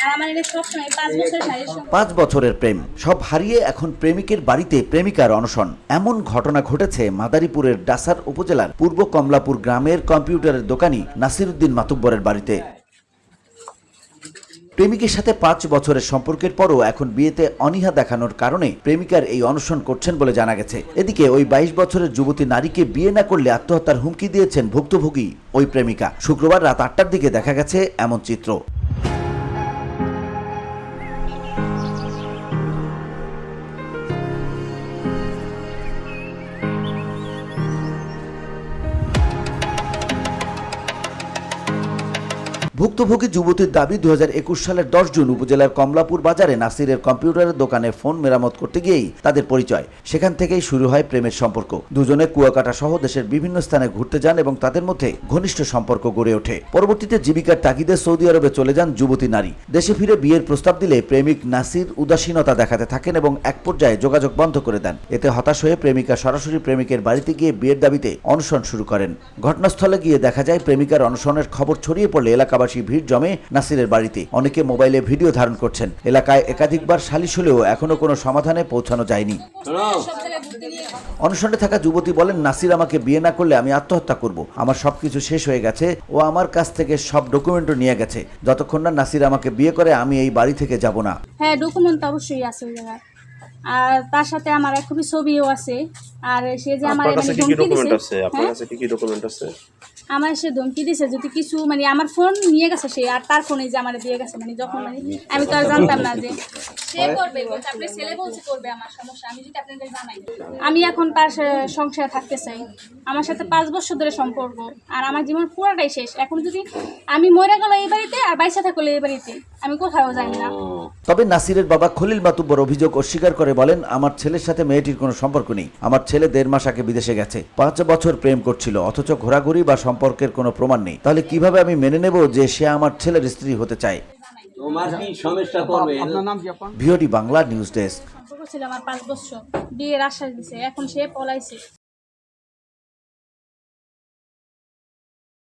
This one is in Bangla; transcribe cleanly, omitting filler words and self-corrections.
আর আমার এটা সবসময় 5 বছর শারীরিক সম্পর্ক। 5 বছরের প্রেম সব হারিয়ে এখন প্রেমিকের বাড়িতে প্রেমিকার অনশন। এমন ঘটনা ঘটেছে মাদারীপুরের ডাসার উপজেলার পূর্ব কমলাপুর গ্রামের কম্পিউটারের দোকানি নাসিরউদ্দিন মাতুব্বরের বাড়িতে। প্রেমিকের সাথে 5 বছরের সম্পর্কের পরও এখন বিয়েতে অনীহা দেখানোর কারণে প্রেমিকার এই অনশন করছেন বলে জানা গেছে। এদিকে ওই 22 বছরের যুবতী নারীকে বিয়ে না করলে আত্মহত্যার হুমকি দিয়েছেন ভুক্তভোগী ওই প্রেমিকা। শুক্রবার রাত 8টার দিকে দেখা গেছে এমন চিত্র। ভুক্তভোগী যুবতীর দাবি 2021 সালের 10 জুন উপজেলার কমলাপুর বাজারে নাসিরের কম্পিউটারের দোকানে ফোন মেরামত করতে গিয়েই তাদের পরিচয়। সেখান থেকেই শুরু হয় প্রেমের সম্পর্ক। দুজনে কুয়াকাটা সহ দেশের বিভিন্ন স্থানে ঘুরতে যান এবং তাদের মধ্যে ঘনিষ্ঠ সম্পর্ক গড়ে ওঠে। পরবর্তীতে জীবিকার তাগিদে সৌদি আরবে চলে যান যুবতী নারী। দেশে ফিরে বিয়ের প্রস্তাব দিলে প্রেমিক নাসির উদাসীনতা দেখাতে থাকেন এবং এক পর্যায়ে যোগাযোগ বন্ধ করে দেন। এতে হতাশ হয়ে প্রেমিকা সরাসরি প্রেমিকের বাড়িতে গিয়ে বিয়ের দাবিতে অনশন শুরু করেন। ঘটনাস্থলে গিয়ে দেখা যায় প্রেমিকার অনশনের খবর ছড়িয়ে পড়লে এলাকাবাসী ভিড় জমে নাসিরের বাড়িতে। অনেকে মোবাইলে ভিডিও ধারণ করছেন। এলাকায় একাধিকবার সালিশ হলেও এখনো কোনো সমাধানে পৌঁছানো যায়নি। অনশনে থাকা যুবতী বলেন, নাসির আমাকে বিয়ে না করলে আমি আত্মহত্যা করব। আমার সবকিছু শেষ হয়ে গেছে। ও আমার কাছ থেকে সব ডকুমেন্টও নিয়ে গেছে। যতক্ষণ না নাসির আমাকে বিয়ে করে আমি এই বাড়ি থেকে যাব না। হ্যাঁ, ডকুমেন্ট তো অবশ্যই আছে ওই জায়গায়। আর তার সাথে আমার এক কপি ছবিও আছে। আর সে যে আমার আপনার কাছে মানে কি কি ধমকি ডকুমেন্ট দিছে, আছে? আপনার কাছে কি কি ডকুমেন্ট আছে? আমার সে ধমকি দিছে যদি কিছু মানে আমার ফোন নিয়ে গেছে সে, আর তার ফোনে যে আমার দিয়ে গেছে মানে যখন মানে আমি তো আর জানতাম না যে সে করবে। বলতে আপনি ছেলে বলছে করবে, আমার সমস্যা আমি যদি আপনাদের জানাই। আমি এখন তার সংসারে থাকতে চাই। আমার সাথে 5 বছর ধরে সম্পর্ক, আর আমার জীবন পুরোটাই শেষ। এখন যদি আমি মরে গেল এই বাড়িতে আর বাইসা থাকলে এই বাড়িতে, আমি কোথাও যাই না। তবে নাসিরের বাবা খলিল মাতুব্বর অভিযোগ অস্বীকার করে বলেন, আমার ছেলের সাথে মেয়েটির কোনো সম্পর্ক নেই। আমার ছেলে 1.5 মাস আগে বিদেশে গেছে। 5 বছর প্রেম করছিল, অথচ ঘোরাঘুরি বা সম্পর্কের কোনো প্রমাণ নেই। তাহলে কিভাবে আমি মেনে নেব যে সে আমার ছেলের স্ত্রী হতে চায়? তোমার কি সমস্যা করবে? VOD Bangla news desk. সম্পর্ক ছিল আমার 5 বছর, বিয়ের আশ্বাস দিছে, এখন সে পলাইছে।